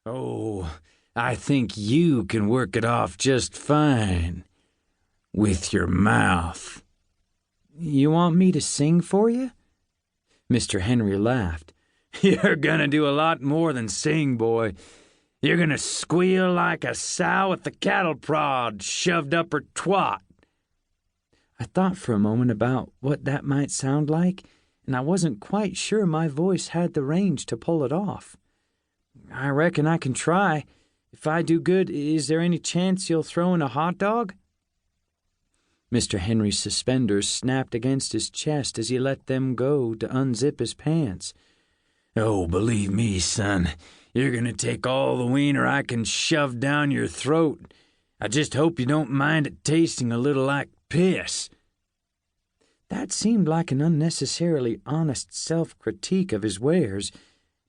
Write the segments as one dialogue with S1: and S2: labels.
S1: Oh, I think you can work it off just fine. With your mouth.
S2: You want me to sing for you? Mr. Henry laughed.
S1: You're gonna do a lot more than sing, boy. You're gonna squeal like a sow with the cattle prod shoved up her twat.
S2: I thought for a moment about what that might sound like, and I wasn't quite sure my voice had the range to pull it off. I reckon I can try. If I do good, is there any chance you'll throw in a hot dog? Mr. Henry's suspenders snapped against his chest as he let them go to unzip his pants.
S1: Oh, believe me, son, you're gonna take all the wiener I can shove down your throat. I just hope you don't mind it tasting a little like piss.
S2: That seemed like an unnecessarily honest self-critique of his wares,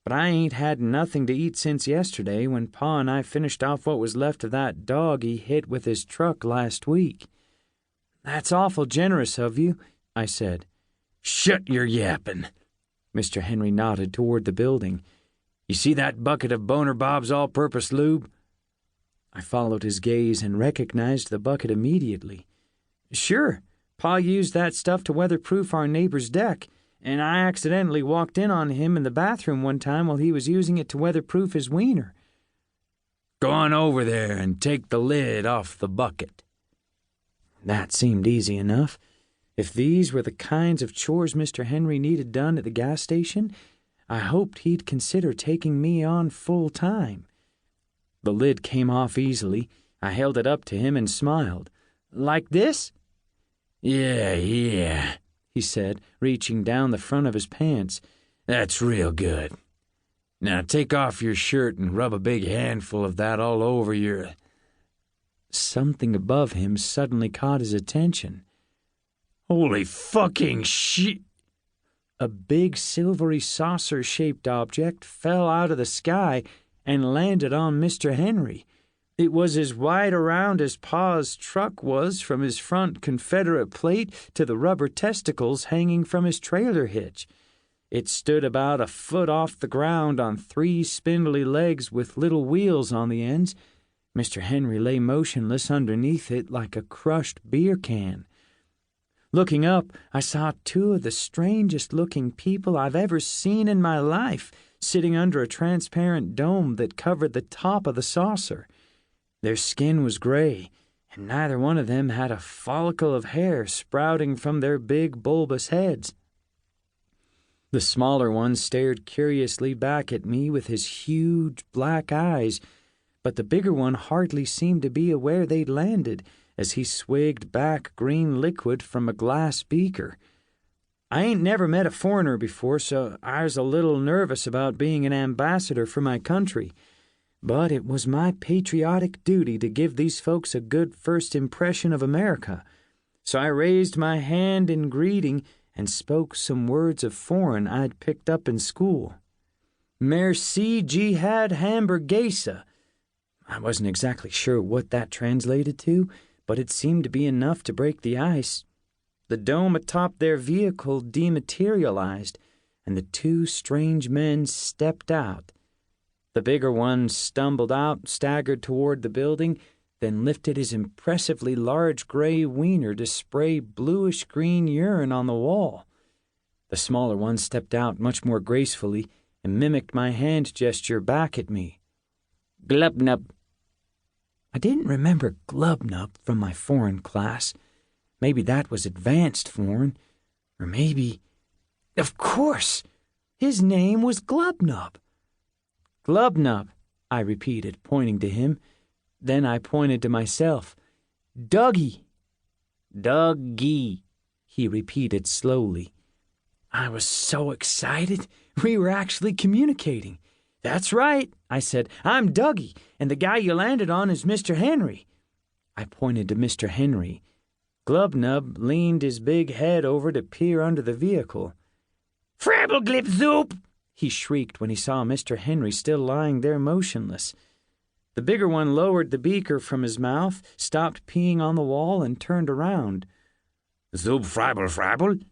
S2: but I ain't had nothing to eat since yesterday when Pa and I finished off what was left of that dog he hit with his truck last week. That's awful generous of you, I said.
S1: Shut your yapping.
S2: Mr. Henry nodded toward the building.
S1: You see that bucket of Boner Bob's all-purpose lube?
S2: I followed his gaze and recognized the bucket immediately. Sure, Pa used that stuff to weatherproof our neighbor's deck, and I accidentally walked in on him in the bathroom one time while he was using it to weatherproof his wiener.
S1: Go on over there and take the lid off the bucket.
S2: That seemed easy enough. If these were the kinds of chores Mr. Henry needed done at the gas station, I hoped he'd consider taking me on full time. The lid came off easily. I held it up to him and smiled. Like this?
S1: Yeah,
S2: he said, reaching down the front of his pants.
S1: That's real good. Now take off your shirt and rub a big handful of that all over your...
S2: Something above him suddenly caught his attention.
S1: Holy fucking shit!
S2: A big silvery saucer-shaped object fell out of the sky and landed on Mr. Henry. It was as wide around as Pa's truck was from his front Confederate plate to the rubber testicles hanging from his trailer hitch. It stood about a foot off the ground on 3 spindly legs with little wheels on the ends. Mr. Henry lay motionless underneath it like a crushed beer can. Looking up, I saw 2 of the strangest-looking people I've ever seen in my life sitting under a transparent dome that covered the top of the saucer. Their skin was gray, and neither one of them had a follicle of hair sprouting from their big bulbous heads. The smaller one stared curiously back at me with his huge black eyes, but the bigger one hardly seemed to be aware they'd landed as he swigged back green liquid from a glass beaker. I ain't never met a foreigner before, so I was a little nervous about being an ambassador for my country, but it was my patriotic duty to give these folks a good first impression of America, so I raised my hand in greeting and spoke some words of foreign I'd picked up in school. Merci Jihad Hamburgesa. I wasn't exactly sure what that translated to, but it seemed to be enough to break the ice. The dome atop their vehicle dematerialized, and the 2 strange men stepped out. The bigger one stumbled out, staggered toward the building, then lifted his impressively large gray wiener to spray bluish-green urine on the wall. The smaller one stepped out much more gracefully and mimicked my hand gesture back at me. Glubnub. I didn't remember Glubnub from my foreign class. Maybe that was advanced foreign. Or maybe... Of course! His name was Glubnub. Glubnub, I repeated, pointing to him. Then I pointed to myself. Dougie. Dougie, he repeated slowly. I was so excited. We were actually communicating. That's right, I said. I'm Dougie, and the guy you landed on is Mr. Henry. I pointed to Mr. Henry. Glubnub leaned his big head over to peer under the vehicle. Frabbleglipzoop! He shrieked when he saw Mr. Henry still lying there motionless. The bigger one lowered the beaker from his mouth, stopped peeing on the wall, and turned around.
S1: Zoop frabble.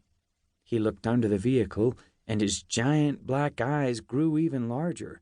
S2: He looked under the vehicle, and his giant black eyes grew even larger.